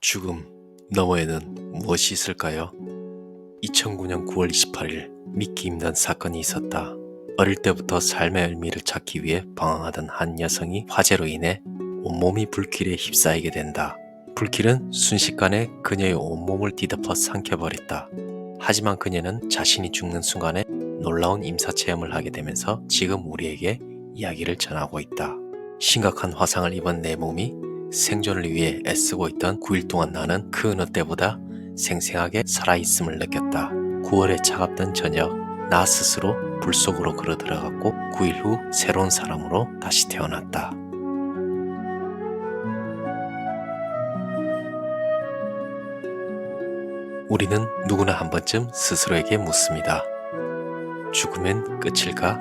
죽음 너머에는 무엇이 있을까요? 2009년 9월 28일 믿기 힘든 사건이 있었다. 어릴 때부터 삶의 의미를 찾기 위해 방황하던 한 여성이 화재로 인해 온몸이 불길에 휩싸이게 된다. 불길은 순식간에 그녀의 온몸을 뒤덮어 삼켜버렸다. 하지만 그녀는 자신이 죽는 순간에 놀라운 임사체험을 하게 되면서 지금 우리에게 이야기를 전하고 있다. 심각한 화상을 입은 내 몸이 생존을 위해 애쓰고 있던 9일 동안 나는 그 어느 때보다 생생하게 살아있음을 느꼈다. 9월의 차갑던 저녁, 나 스스로 불 속으로 걸어 들어갔고 9일 후 새로운 사람으로 다시 태어났다. 우리는 누구나 한 번쯤 스스로에게 묻습니다. 죽으면 끝일까?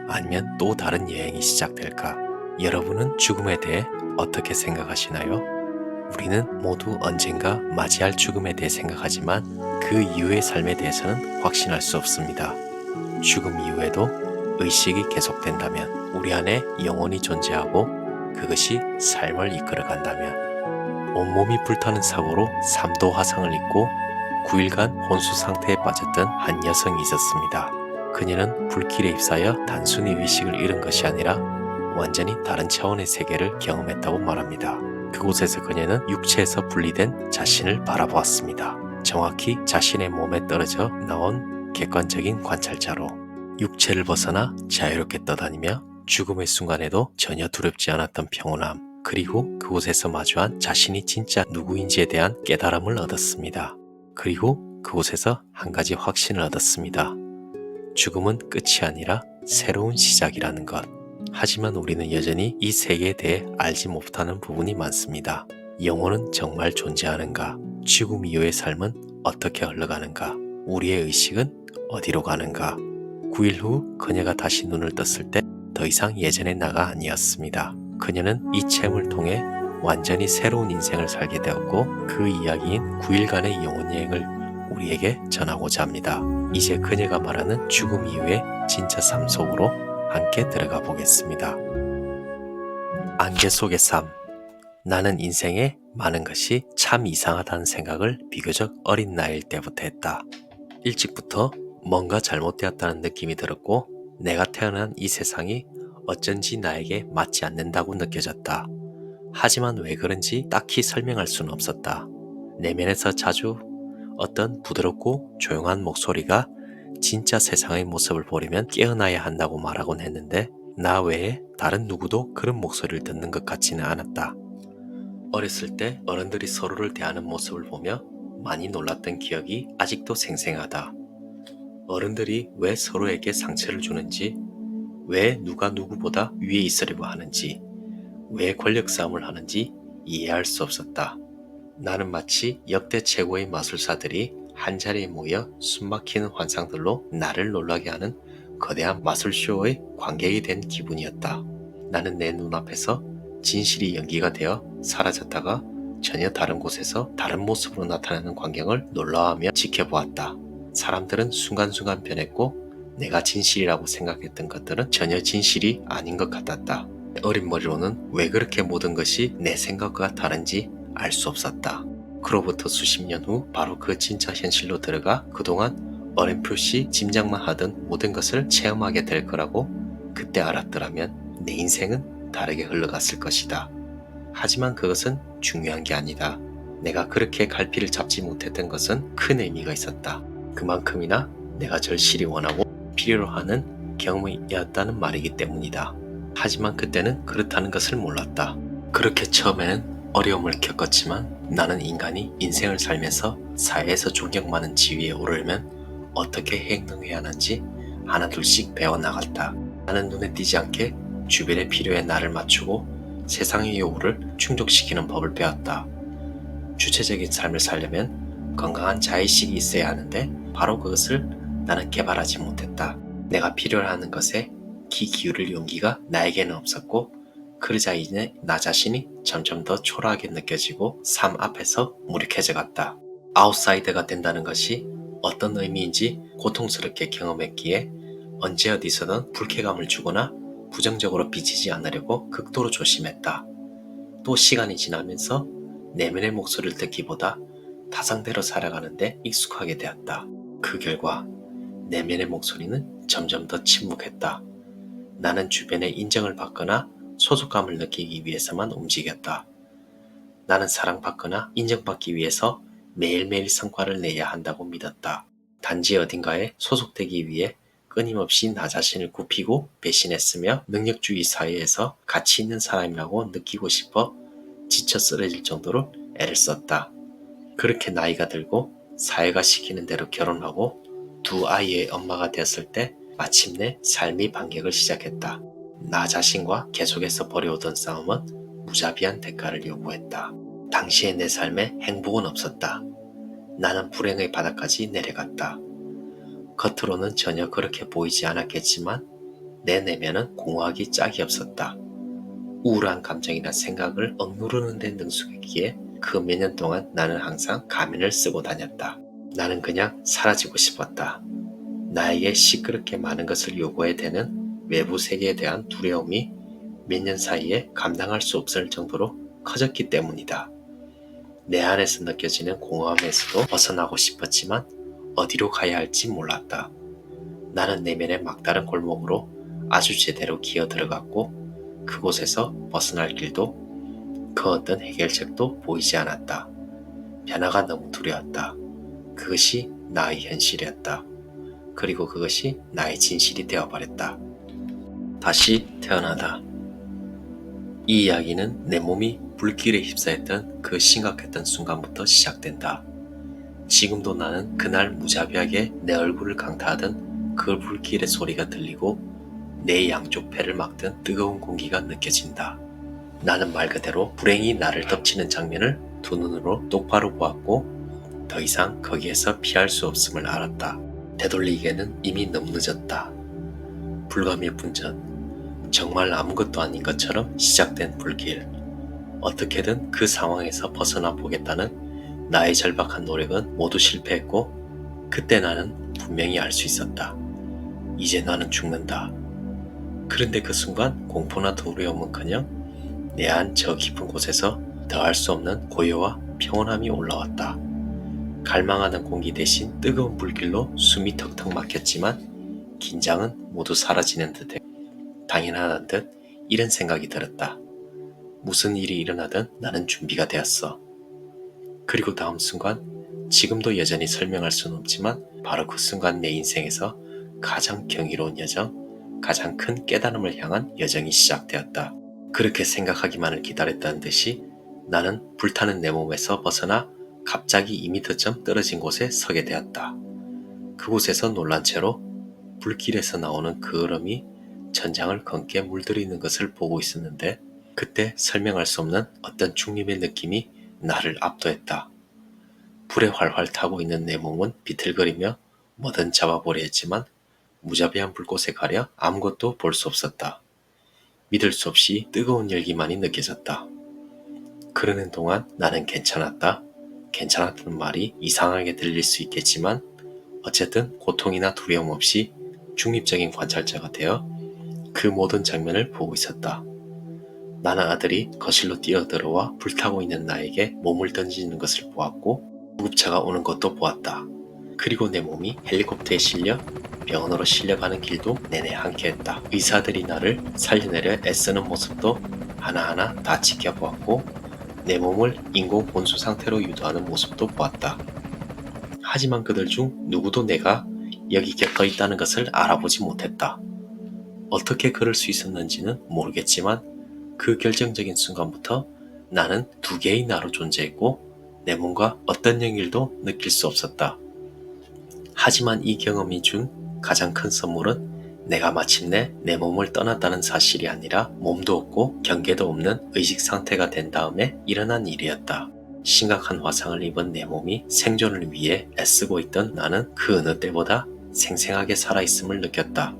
아니면 또 다른 여행이 시작될까? 여러분은 죽음에 대해 어떻게 생각하시나요? 우리는 모두 언젠가 맞이할 죽음에 대해 생각하지만 그 이후의 삶에 대해서는 확신할 수 없습니다. 죽음 이후에도 의식이 계속된다면, 우리 안에 영혼이 존재하고 그것이 삶을 이끌어간다면, 온몸이 불타는 사고로 3도 화상을 입고 9일간 혼수 상태에 빠졌던 한 여성이 있었습니다. 그녀는 불길에 휩싸여 단순히 의식을 잃은 것이 아니라 완전히 다른 차원의 세계를 경험했다고 말합니다. 그곳에서 그녀는 육체에서 분리된 자신을 바라보았습니다. 정확히 자신의 몸에 떨어져 나온 객관적인 관찰자로 육체를 벗어나 자유롭게 떠다니며 죽음의 순간에도 전혀 두렵지 않았던 평온함, 그리고 그곳에서 마주한 자신이 진짜 누구인지에 대한 깨달음을 얻었습니다. 그리고 그곳에서 한 가지 확신을 얻었습니다. 죽음은 끝이 아니라 새로운 시작이라는 것. 하지만 우리는 여전히 이 세계에 대해 알지 못하는 부분이 많습니다. 영혼은 정말 존재하는가? 죽음 이후의 삶은 어떻게 흘러가는가? 우리의 의식은 어디로 가는가? 9일 후 그녀가 다시 눈을 떴을 때 더 이상 예전의 나가 아니었습니다. 그녀는 이 체험을 통해 완전히 새로운 인생을 살게 되었고, 그 이야기인 9일간의 영혼 여행을 우리에게 전하고자 합니다. 이제 그녀가 말하는 죽음 이후의 진짜 삶 속으로 함께 들어가 보겠습니다. 안개 속의 삶. 나는 인생에 많은 것이 참 이상하다는 생각을 비교적 어린 나이일 때부터 했다. 일찍부터 뭔가 잘못되었다는 느낌이 들었고, 내가 태어난 이 세상이 어쩐지 나에게 맞지 않는다고 느껴졌다. 하지만 왜 그런지 딱히 설명할 수는 없었다. 내면에서 자주 어떤 부드럽고 조용한 목소리가 진짜 세상의 모습을 보려면 깨어나야 한다고 말하곤 했는데, 나 외에 다른 누구도 그런 목소리를 듣는 것 같지는 않았다. 어렸을 때 어른들이 서로를 대하는 모습을 보며 많이 놀랐던 기억이 아직도 생생하다. 어른들이 왜 서로에게 상처를 주는지, 왜 누가 누구보다 위에 있으려고 하는지, 왜 권력 싸움을 하는지 이해할 수 없었다. 나는 마치 역대 최고의 마술사들이 한자리에 모여 숨막히는 환상들로 나를 놀라게 하는 거대한 마술쇼의 관객이 된 기분이었다. 나는 내 눈앞에서 진실이 연기가 되어 사라졌다가 전혀 다른 곳에서 다른 모습으로 나타나는 광경을 놀라워하며 지켜보았다. 사람들은 순간순간 변했고, 내가 진실이라고 생각했던 것들은 전혀 진실이 아닌 것 같았다. 어린 머리로는 왜 그렇게 모든 것이 내 생각과 다른지 알 수 없었다. 그로부터 수십 년 후 바로 그 진짜 현실로 들어가 그동안 어렴풋이 짐작만 하던 모든 것을 체험하게 될 거라고 그때 알았더라면 내 인생은 다르게 흘러갔을 것이다. 하지만 그것은 중요한 게 아니다. 내가 그렇게 갈피를 잡지 못했던 것은 큰 의미가 있었다. 그만큼이나 내가 절실히 원하고 필요로 하는 경험이었다는 말이기 때문이다. 하지만 그때는 그렇다는 것을 몰랐다. 그렇게 처음에는 어려움을 겪었지만, 나는 인간이 인생을 살면서 사회에서 존경받는 지위에 오르려면 어떻게 행동해야 하는지 하나둘씩 배워나갔다. 나는 눈에 띄지 않게 주변의 필요에 나를 맞추고 세상의 요구를 충족시키는 법을 배웠다. 주체적인 삶을 살려면 건강한 자의식이 있어야 하는데, 바로 그것을 나는 개발하지 못했다. 내가 필요로 하는 것에 귀 기울일 용기가 나에게는 없었고, 그러자 이제 나 자신이 점점 더 초라하게 느껴지고 삶 앞에서 무력해져 갔다. 아웃사이더가 된다는 것이 어떤 의미인지 고통스럽게 경험했기에 언제 어디서든 불쾌감을 주거나 부정적으로 비치지 않으려고 극도로 조심했다. 또 시간이 지나면서 내면의 목소리를 듣기보다 타상대로 살아가는데 익숙하게 되었다. 그 결과 내면의 목소리는 점점 더 침묵했다. 나는 주변의 인정을 받거나 소속감을 느끼기 위해서만 움직였다. 나는 사랑받거나 인정받기 위해서 매일매일 성과를 내야 한다고 믿었다. 단지 어딘가에 소속되기 위해 끊임없이 나 자신을 굽히고 배신했으며 능력주의 사회에서 가치 있는 사람이라고 느끼고 싶어 지쳐 쓰러질 정도로 애를 썼다. 그렇게 나이가 들고 사회가 시키는 대로 결혼하고 두 아이의 엄마가 되었을 때 마침내 삶이 반격을 시작했다. 나 자신과 계속해서 벌여오던 싸움은 무자비한 대가를 요구했다. 당시의 내 삶에 행복은 없었다. 나는 불행의 바닥까지 내려갔다. 겉으로는 전혀 그렇게 보이지 않았겠지만 내 내면은 공허하기 짝이 없었다. 우울한 감정이나 생각을 억누르는 데 능숙했기에 그 몇 년 동안 나는 항상 가면을 쓰고 다녔다. 나는 그냥 사라지고 싶었다. 나에게 시끄럽게 많은 것을 요구해야 되는 외부 세계에 대한 두려움이 몇 년 사이에 감당할 수 없을 정도로 커졌기 때문이다. 내 안에서 느껴지는 공허함에서도 벗어나고 싶었지만 어디로 가야 할지 몰랐다. 나는 내면의 막다른 골목으로 아주 제대로 기어 들어갔고 그곳에서 벗어날 길도 그 어떤 해결책도 보이지 않았다. 변화가 너무 두려웠다. 그것이 나의 현실이었다. 그리고 그것이 나의 진실이 되어버렸다. 다시 태어나다. 이 이야기는 내 몸이 불길에 휩싸였던 그 심각했던 순간부터 시작된다. 지금도 나는 그날 무자비하게 내 얼굴을 강타하던 그 불길의 소리가 들리고 내 양쪽 배를 막던 뜨거운 공기가 느껴진다. 나는 말 그대로 불행이 나를 덮치는 장면을 두 눈으로 똑바로 보았고 더 이상 거기에서 피할 수 없음을 알았다. 되돌리기에는 이미 너무 늦었다. 불과 몇 분 전 정말 아무것도 아닌 것처럼 시작된 불길. 어떻게든 그 상황에서 벗어나 보겠다는 나의 절박한 노력은 모두 실패했고 그때 나는 분명히 알 수 있었다. 이제 나는 죽는다. 그런데 그 순간 공포나 두려움은커녕 내 안 저 깊은 곳에서 더할 수 없는 고요와 평온함이 올라왔다. 갈망하는 공기 대신 뜨거운 불길로 숨이 턱턱 막혔지만 긴장은 모두 사라지는 듯해 당연하다는 듯 이런 생각이 들었다. 무슨 일이 일어나든 나는 준비가 되었어. 그리고 다음 순간 지금도 여전히 설명할 수는 없지만 바로 그 순간 내 인생에서 가장 경이로운 여정, 가장 큰 깨달음을 향한 여정이 시작되었다. 그렇게 생각하기만을 기다렸다는 듯이 나는 불타는 내 몸에서 벗어나 갑자기 2m쯤 떨어진 곳에 서게 되었다. 그곳에서 놀란 채로 불길에서 나오는 그 얼음이 천장을 검게 물들이는 것을 보고 있었는데 그때 설명할 수 없는 어떤 중림의 느낌이 나를 압도했다. 불에 활활 타고 있는 내 몸은 비틀거리며 뭐든 잡아보려 했지만 무자비한 불꽃에 가려 아무것도 볼 수 없었다. 믿을 수 없이 뜨거운 열기만이 느껴졌다. 그러는 동안 나는 괜찮았다. 괜찮았다는 말이 이상하게 들릴 수 있겠지만 어쨌든 고통이나 두려움 없이 중립적인 관찰자가 되어 그 모든 장면을 보고 있었다. 나는 아들이 거실로 뛰어들어와 불타고 있는 나에게 몸을 던지는 것을 보았고 구급차가 오는 것도 보았다. 그리고 내 몸이 헬리콥터에 실려 병원으로 실려가는 길도 내내 함께했다. 의사들이 나를 살려내려 애쓰는 모습도 하나하나 다 지켜보았고 내 몸을 인공 본수 상태로 유도하는 모습도 보았다. 하지만 그들 중 누구도 내가 여기 곁에 있다는 것을 알아보지 못했다. 어떻게 그럴 수 있었는지는 모르겠지만 그 결정적인 순간부터 나는 두 개의 나로 존재했고 내 몸과 어떤 연결도 느낄 수 없었다. 하지만 이 경험이 준 가장 큰 선물은 내가 마침내 내 몸을 떠났다는 사실이 아니라 몸도 없고 경계도 없는 의식 상태가 된 다음에 일어난 일이었다. 심각한 화상을 입은 내 몸이 생존을 위해 애쓰고 있던 나는 그 어느 때보다 생생하게 살아있음을 느꼈다.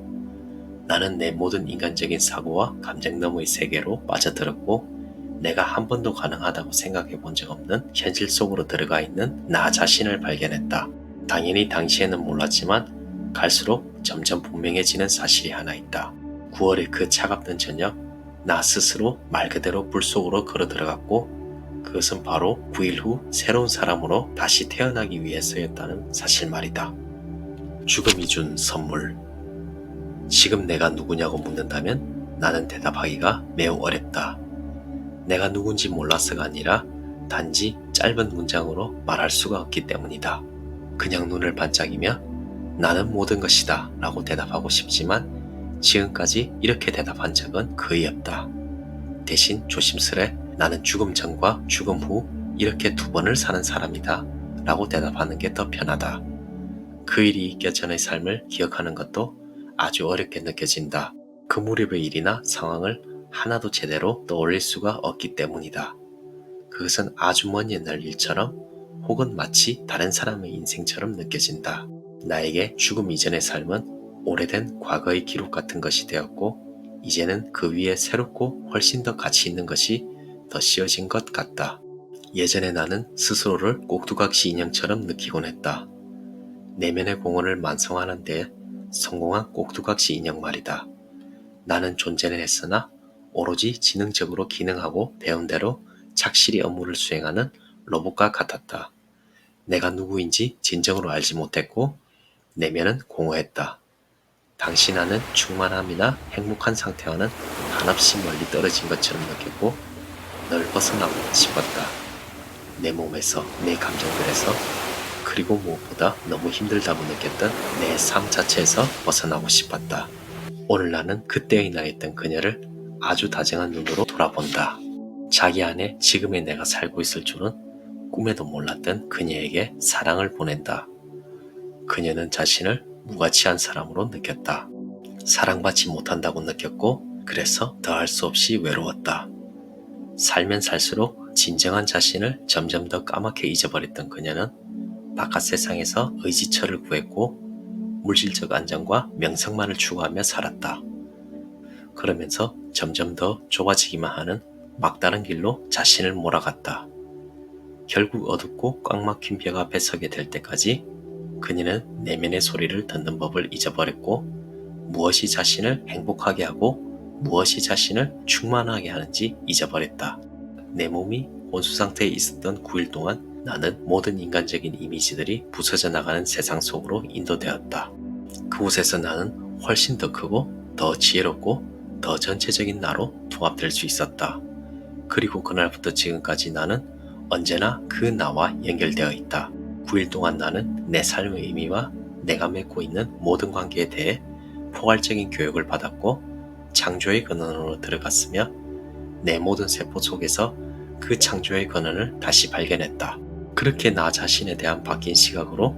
나는 내 모든 인간적인 사고와 감정 너머의 세계로 빠져들었고 내가 한 번도 가능하다고 생각해 본 적 없는 현실 속으로 들어가 있는 나 자신을 발견했다. 당연히 당시에는 몰랐지만 갈수록 점점 분명해지는 사실이 하나 있다. 9월의 그 차갑던 저녁, 나 스스로 말 그대로 불 속으로 걸어 들어갔고 그것은 바로 9일 후 새로운 사람으로 다시 태어나기 위해서였다는 사실 말이다. 죽음이 준 선물. 지금 내가 누구냐고 묻는다면 나는 대답하기가 매우 어렵다. 내가 누군지 몰라서가 아니라 단지 짧은 문장으로 말할 수가 없기 때문이다. 그냥 눈을 반짝이며 나는 모든 것이다 라고 대답하고 싶지만 지금까지 이렇게 대답한 적은 거의 없다. 대신 조심스레 나는 죽음 전과 죽음 후 이렇게 두 번을 사는 사람이다 라고 대답하는 게 더 편하다. 그 일이 있기 전의 삶을 기억하는 것도 아주 어렵게 느껴진다. 그 무렵의 일이나 상황을 하나도 제대로 떠올릴 수가 없기 때문이다. 그것은 아주 먼 옛날 일처럼 혹은 마치 다른 사람의 인생처럼 느껴진다. 나에게 죽음 이전의 삶은 오래된 과거의 기록 같은 것이 되었고 이제는 그 위에 새롭고 훨씬 더 가치 있는 것이 더 씌워진 것 같다. 예전에 나는 스스로를 꼭두각시 인형처럼 느끼곤 했다. 내면의 공허를 만성하는 데 성공한 꼭두각시 인형 말이다. 나는 존재는 했으나 오로지 지능적으로 기능하고 배운 대로 착실히 업무를 수행하는 로봇과 같았다. 내가 누구인지 진정으로 알지 못했고 내면은 공허했다. 당시 나는 충만함이나 행복한 상태와는 한없이 멀리 떨어진 것처럼 느꼈고 널 벗어나고 싶었다. 내 몸에서, 내 감정들에서, 그리고 무엇보다 너무 힘들다고 느꼈던 내 삶 자체에서 벗어나고 싶었다. 오늘 나는 그때의 나였던 그녀를 아주 다정한 눈으로 돌아본다. 자기 안에 지금의 내가 살고 있을 줄은 꿈에도 몰랐던 그녀에게 사랑을 보낸다. 그녀는 자신을 무가치한 사람으로 느꼈다. 사랑받지 못한다고 느꼈고 그래서 더할 수 없이 외로웠다. 살면 살수록 진정한 자신을 점점 더 까맣게 잊어버렸던 그녀는 바깥 세상에서 의지처를 구했고 물질적 안정과 명성만을 추구하며 살았다. 그러면서 점점 더 좁아지기만 하는 막다른 길로 자신을 몰아갔다. 결국 어둡고 꽉 막힌 벽 앞에 서게 될 때까지 그녀는 내면의 소리를 듣는 법을 잊어버렸고 무엇이 자신을 행복하게 하고 무엇이 자신을 충만하게 하는지 잊어버렸다. 내 몸이 혼수 상태에 있었던 9일 동안 나는 모든 인간적인 이미지들이 부서져 나가는 세상 속으로 인도되었다. 그곳에서 나는 훨씬 더 크고 더 지혜롭고 더 전체적인 나로 통합될 수 있었다. 그리고 그날부터 지금까지 나는 언제나 그 나와 연결되어 있다. 9일 동안 나는 내 삶의 의미와 내가 맺고 있는 모든 관계에 대해 포괄적인 교육을 받았고 창조의 근원으로 들어갔으며 내 모든 세포 속에서 그 창조의 근원을 다시 발견했다. 그렇게 나 자신에 대한 바뀐 시각으로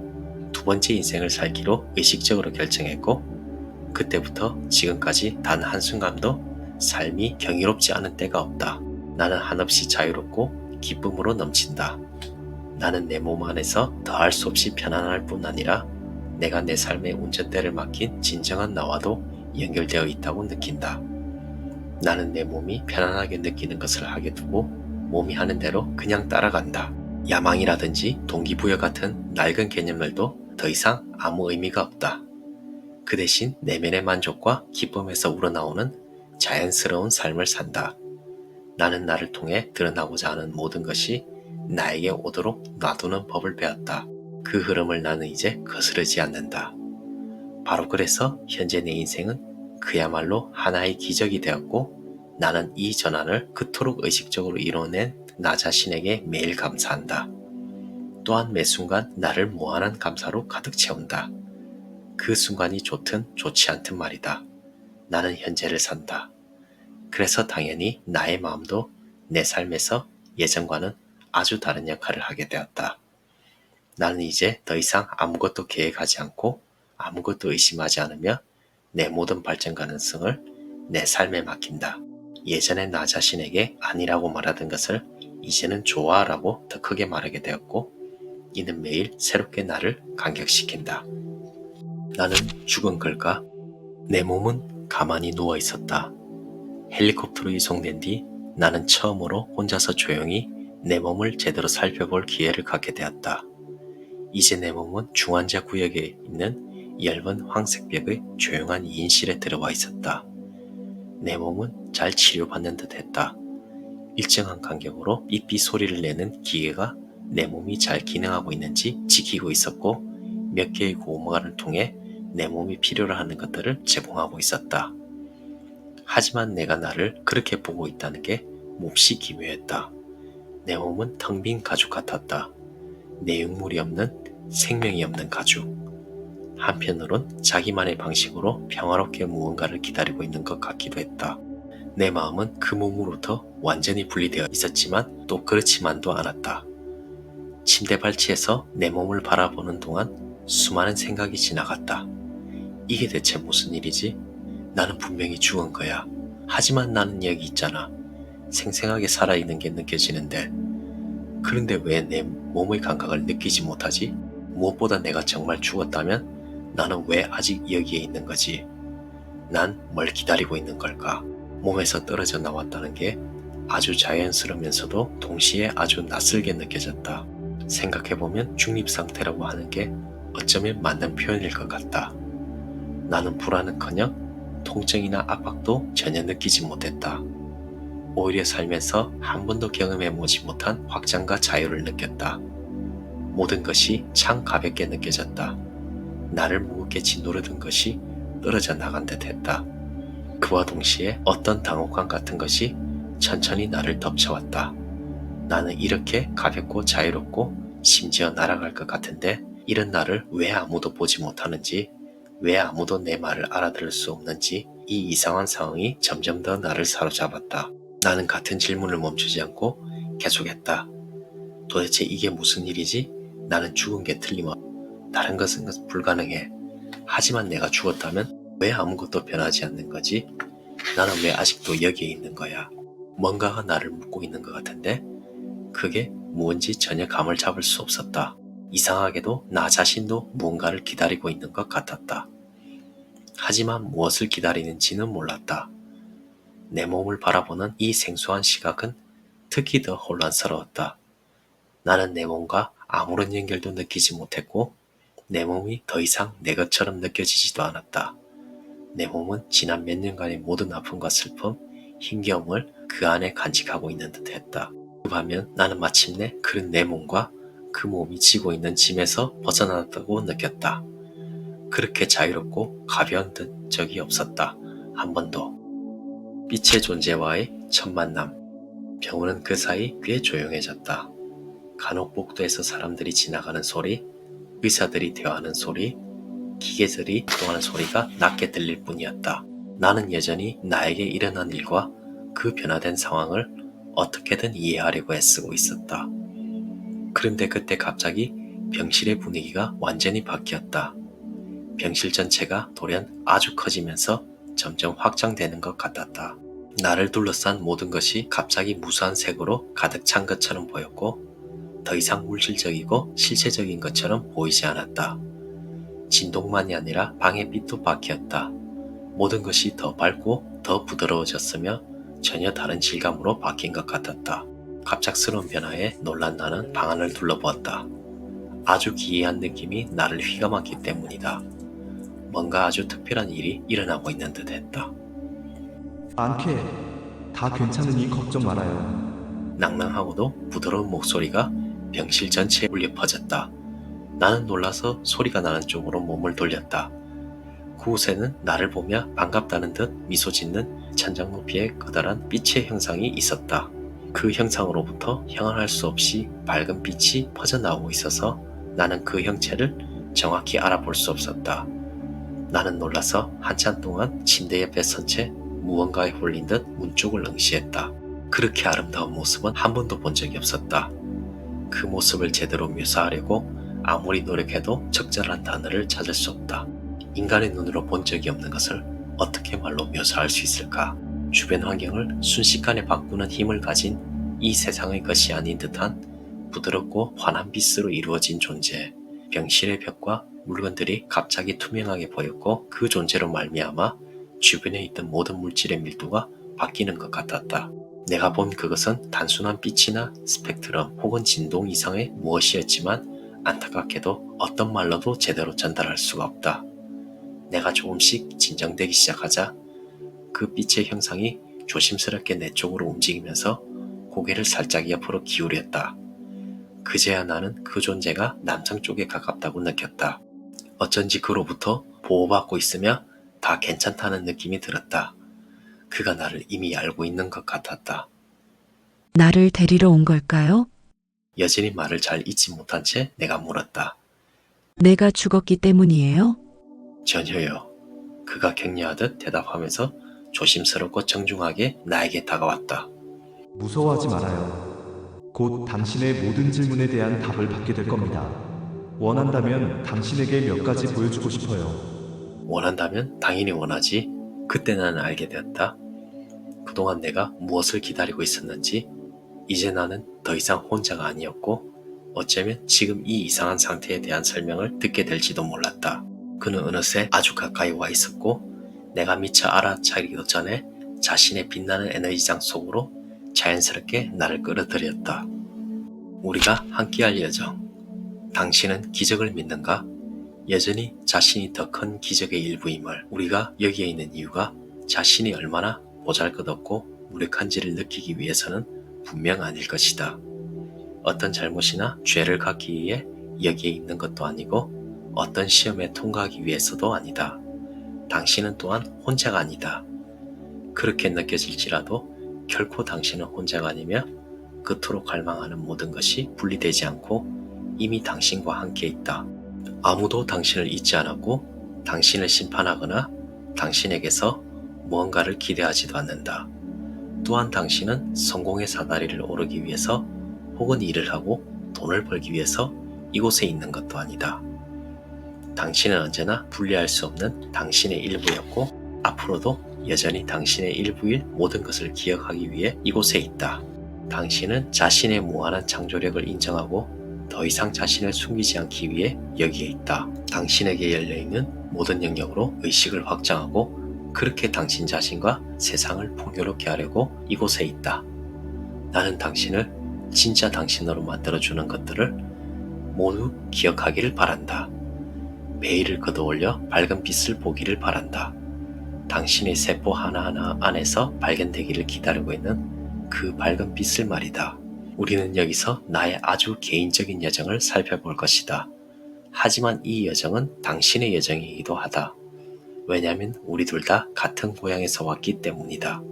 두 번째 인생을 살기로 의식적으로 결정했고 그때부터 지금까지 단 한순간도 삶이 경이롭지 않은 때가 없다. 나는 한없이 자유롭고 기쁨으로 넘친다. 나는 내 몸 안에서 더할 수 없이 편안할 뿐 아니라 내가 내 삶의 운전대를 맡긴 진정한 나와도 연결되어 있다고 느낀다. 나는 내 몸이 편안하게 느끼는 것을 하게 두고 몸이 하는 대로 그냥 따라간다. 야망이라든지 동기부여 같은 낡은 개념들도 더 이상 아무 의미가 없다. 그 대신 내면의 만족과 기쁨에서 우러나오는 자연스러운 삶을 산다. 나는 나를 통해 드러나고자 하는 모든 것이 나에게 오도록 놔두는 법을 배웠다. 그 흐름을 나는 이제 거스르지 않는다. 바로 그래서 현재 내 인생은 그야말로 하나의 기적이 되었고 나는 이 전환을 그토록 의식적으로 이뤄낸 나 자신에게 매일 감사한다. 또한 매 순간 나를 무한한 감사로 가득 채운다. 그 순간이 좋든 좋지 않든 말이다. 나는 현재를 산다. 그래서 당연히 나의 마음도 내 삶에서 예전과는 아주 다른 역할을 하게 되었다. 나는 이제 더 이상 아무것도 계획하지 않고 아무것도 의심하지 않으며 내 모든 발전 가능성을 내 삶에 맡긴다. 예전에 나 자신에게 아니라고 말하던 것을 이제는 좋아라고 더 크게 말하게 되었고 이는 매일 새롭게 나를 감격시킨다. 나는 죽은 걸까? 내 몸은 가만히 누워 있었다. 헬리콥터로 이송된 뒤 나는 처음으로 혼자서 조용히 내 몸을 제대로 살펴볼 기회를 갖게 되었다. 이제 내 몸은 중환자 구역에 있는 얇은 황색벽의 조용한 2인실에 들어와 있었다. 내 몸은 잘 치료받는 듯 했다. 일정한 간격으로 삐삐 소리를 내는 기계가 내 몸이 잘 기능하고 있는지 지키고 있었고 몇 개의 고무관을 통해 내 몸이 필요로 하는 것들을 제공하고 있었다. 하지만 내가 나를 그렇게 보고 있다는 게 몹시 기묘했다. 내 몸은 텅 빈 가죽 같았다. 내용물이 없는 생명이 없는 가죽. 한편으론 자기만의 방식으로 평화롭게 무언가를 기다리고 있는 것 같기도 했다. 내 마음은 그 몸으로부터 완전히 분리되어 있었지만 또 그렇지만도 않았다. 침대 발치에서 내 몸을 바라보는 동안 수많은 생각이 지나갔다. 이게 대체 무슨 일이지? 나는 분명히 죽은 거야. 하지만 나는 여기 있잖아. 생생하게 살아있는 게 느껴지는데. 그런데 왜 내 몸의 감각을 느끼지 못하지? 무엇보다 내가 정말 죽었다면 나는 왜 아직 여기에 있는 거지? 난 뭘 기다리고 있는 걸까? 몸에서 떨어져 나왔다는 게 아주 자연스러우면서도 동시에 아주 낯설게 느껴졌다. 생각해보면 중립상태라고 하는 게 어쩌면 맞는 표현일 것 같다. 나는 불안은커녕 통증이나 압박도 전혀 느끼지 못했다. 오히려 살면서 한 번도 경험해보지 못한 확장과 자유를 느꼈다. 모든 것이 참 가볍게 느껴졌다. 나를 무겁게 짓누르던 것이 떨어져 나간 듯 했다. 그와 동시에 어떤 당혹감 같은 것이 천천히 나를 덮쳐왔다. 나는 이렇게 가볍고 자유롭고 심지어 날아갈 것 같은데 이런 나를 왜 아무도 보지 못하는지, 왜 아무도 내 말을 알아들을 수 없는지 이 이상한 상황이 점점 더 나를 사로잡았다. 나는 같은 질문을 멈추지 않고 계속했다. 도대체 이게 무슨 일이지? 나는 죽은 게 틀림없고 다른 것은 불가능해. 하지만 내가 죽었다면 왜 아무것도 변하지 않는 거지? 나는 왜 아직도 여기에 있는 거야? 뭔가가 나를 묶고 있는 것 같은데 그게 무언지 전혀 감을 잡을 수 없었다. 이상하게도 나 자신도 무언가를 기다리고 있는 것 같았다. 하지만 무엇을 기다리는지는 몰랐다. 내 몸을 바라보는 이 생소한 시각은 특히 더 혼란스러웠다. 나는 내 몸과 아무런 연결도 느끼지 못했고 내 몸이 더 이상 내 것처럼 느껴지지도 않았다. 내 몸은 지난 몇 년간의 모든 아픔과 슬픔, 힘겨움을 그 안에 간직하고 있는 듯 했다. 그 반면 나는 마침내 그런 내 몸과 그 몸이 지고 있는 짐에서 벗어났다고 느꼈다. 그렇게 자유롭고 가벼운 듯 적이 없었다. 한 번도. 빛의 존재와의 첫 만남. 병원은 그 사이 꽤 조용해졌다. 간혹 복도에서 사람들이 지나가는 소리, 의사들이 대화하는 소리, 기계들이 이동하는 소리가 낮게 들릴 뿐이었다. 나는 여전히 나에게 일어난 일과 그 변화된 상황을 어떻게든 이해하려고 애쓰고 있었다. 그런데 그때 갑자기 병실의 분위기가 완전히 바뀌었다. 병실 전체가 돌연 아주 커지면서 점점 확장되는 것 같았다. 나를 둘러싼 모든 것이 갑자기 무수한 색으로 가득 찬 것처럼 보였고 더 이상 물질적이고 실체적인 것처럼 보이지 않았다. 진동만이 아니라 방의 빛도 바뀌었다. 모든 것이 더 밝고 더 부드러워졌으며 전혀 다른 질감으로 바뀐 것 같았다. 갑작스러운 변화에 놀란 나는 방 안을 둘러보았다. 아주 기이한 느낌이 나를 휘감았기 때문이다. 뭔가 아주 특별한 일이 일어나고 있는 듯 했다. 안케, 다 괜찮으니 걱정 말아요. 낭낭하고도 부드러운 목소리가 병실 전체에 울려 퍼졌다. 나는 놀라서 소리가 나는 쪽으로 몸을 돌렸다. 그곳에는 나를 보며 반갑다는 듯 미소 짓는 천장 높이의 커다란 빛의 형상이 있었다. 그 형상으로부터 형언할 수 없이 밝은 빛이 퍼져나오고 있어서 나는 그 형체를 정확히 알아볼 수 없었다. 나는 놀라서 한참 동안 침대 옆에 선 채 무언가에 홀린 듯 문 쪽을 응시했다. 그렇게 아름다운 모습은 한 번도 본 적이 없었다. 그 모습을 제대로 묘사하려고 아무리 노력해도 적절한 단어를 찾을 수 없다. 인간의 눈으로 본 적이 없는 것을 어떻게 말로 묘사할 수 있을까? 주변 환경을 순식간에 바꾸는 힘을 가진 이 세상의 것이 아닌 듯한 부드럽고 환한 빛으로 이루어진 존재. 병실의 벽과 물건들이 갑자기 투명하게 보였고 그 존재로 말미암아 주변에 있던 모든 물질의 밀도가 바뀌는 것 같았다. 내가 본 그것은 단순한 빛이나 스펙트럼 혹은 진동 이상의 무엇이었지만 안타깝게도 어떤 말로도 제대로 전달할 수가 없다. 내가 조금씩 진정되기 시작하자 그 빛의 형상이 조심스럽게 내 쪽으로 움직이면서 고개를 살짝 옆으로 기울였다. 그제야 나는 그 존재가 남성 쪽에 가깝다고 느꼈다. 어쩐지 그로부터 보호받고 있으며 다 괜찮다는 느낌이 들었다. 그가 나를 이미 알고 있는 것 같았다. 나를 데리러 온 걸까요? 여전히 말을 잘 잊지 못한 채 내가 물었다. 내가 죽었기 때문이에요? 전혀요. 그가 격려하듯 대답하면서 조심스럽고 정중하게 나에게 다가왔다. 무서워하지 말아요. 곧 당신의 모든 질문에 대한 답을 받게 될 겁니다. 원한다면 당신에게 몇 가지 보여주고 싶어요. 원한다면 당연히 원하지. 그때 나는 알게 되었다. 그동안 내가 무엇을 기다리고 있었는지, 이제 나는 더 이상 혼자가 아니었고 어쩌면 지금 이 이상한 상태에 대한 설명을 듣게 될지도 몰랐다. 그는 어느새 아주 가까이 와 있었고 내가 미처 알아차리기도 전에 자신의 빛나는 에너지장 속으로 자연스럽게 나를 끌어들였다. 우리가 함께할 여정. 당신은 기적을 믿는가? 여전히 자신이 더 큰 기적의 일부임을, 우리가 여기에 있는 이유가 자신이 얼마나 보잘것없고 무력한지를 느끼기 위해서는 분명 아닐 것이다. 어떤 잘못이나 죄를 갚기 위해 여기에 있는 것도 아니고 어떤 시험에 통과하기 위해서도 아니다. 당신은 또한 혼자가 아니다. 그렇게 느껴질지라도 결코 당신은 혼자가 아니며 그토록 갈망하는 모든 것이 분리되지 않고 이미 당신과 함께 있다. 아무도 당신을 잊지 않았고 당신을 심판하거나 당신에게서 무언가를 기대하지도 않는다. 또한 당신은 성공의 사다리를 오르기 위해서 혹은 일을 하고 돈을 벌기 위해서 이곳에 있는 것도 아니다. 당신은 언제나 분리할 수 없는 당신의 일부였고 앞으로도 여전히 당신의 일부일 모든 것을 기억하기 위해 이곳에 있다. 당신은 자신의 무한한 창조력을 인정하고 더 이상 자신을 숨기지 않기 위해 여기에 있다. 당신에게 열려있는 모든 영역으로 의식을 확장하고 그렇게 당신 자신과 세상을 풍요롭게 하려고 이곳에 있다. 나는 당신을 진짜 당신으로 만들어주는 것들을 모두 기억하기를 바란다. 매일을 걷어올려 밝은 빛을 보기를 바란다. 당신의 세포 하나하나 안에서 발견되기를 기다리고 있는 그 밝은 빛을 말이다. 우리는 여기서 나의 아주 개인적인 여정을 살펴볼 것이다. 하지만 이 여정은 당신의 여정이기도 하다. 왜냐하면 우리 둘 다 같은 고향에서 왔기 때문이다.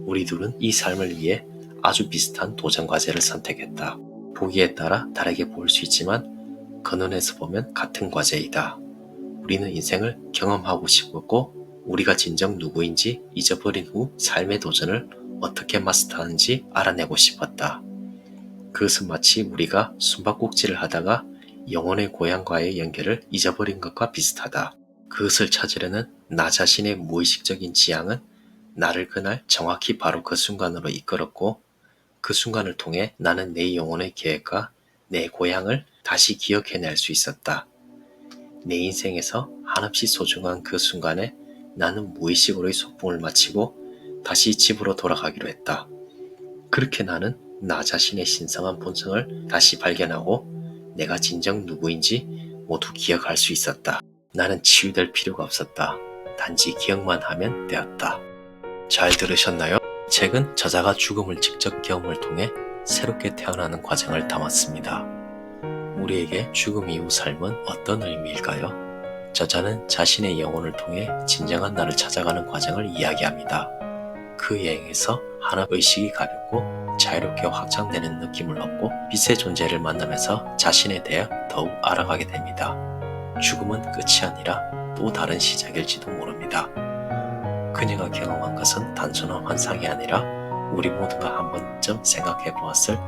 우리 둘은 이 삶을 위해 아주 비슷한 도전 과제를 선택했다. 보기에 따라 다르게 보일 수 있지만 그 눈에서 보면 같은 과제이다. 우리는 인생을 경험하고 싶었고 우리가 진정 누구인지 잊어버린 후 삶의 도전을 어떻게 마스터하는지 알아내고 싶었다. 그것은 마치 우리가 숨바꼭질을 하다가 영혼의 고향과의 연결을 잊어버린 것과 비슷하다. 그것을 찾으려는 나 자신의 무의식적인 지향은 나를 그날 정확히 바로 그 순간으로 이끌었고 그 순간을 통해 나는 내 영혼의 계획과 내 고향을 다시 기억해낼 수 있었다. 내 인생에서 한없이 소중한 그 순간에 나는 무의식으로의 소풍을 마치고 다시 집으로 돌아가기로 했다. 그렇게 나는 나 자신의 신성한 본성을 다시 발견하고 내가 진정 누구인지 모두 기억할 수 있었다. 나는 치유될 필요가 없었다. 단지 기억만 하면 되었다. 잘 들으셨나요? 책은 저자가 죽음을 직접 경험을 통해 새롭게 태어나는 과정을 담았습니다. 우리에게 죽음 이후 삶은 어떤 의미일까요? 저자는 자신의 영혼을 통해 진정한 나를 찾아가는 과정을 이야기합니다. 그 여행에서 하나 의식이 가볍고 자유롭게 확장되는 느낌을 얻고 빛의 존재를 만나면서 자신에 대해 더욱 알아가게 됩니다. 죽음은 끝이 아니라 또 다른 시작일지도 모릅니다. 그녀가 경험한 것은 단순한 환상이 아니라 우리 모두가 한 번쯤 생각해 보았을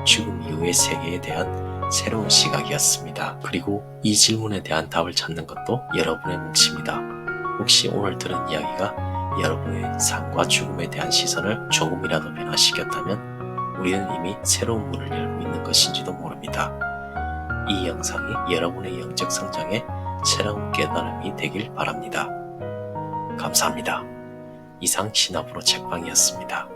죽음 이후의 세계에 대한 새로운 시각이었습니다. 그리고 이 질문에 대한 답을 찾는 것도 여러분의 몫입니다. 혹시 오늘 들은 이야기가 여러분의 삶과 죽음에 대한 시선을 조금이라도 변화시켰다면 우리는 이미 새로운 문을 열고 있는 것인지도 모릅니다. 이 영상이 여러분의 영적 성장에 새로운 깨달음이 되길 바랍니다. 감사합니다. 이상 신압으로 책방이었습니다.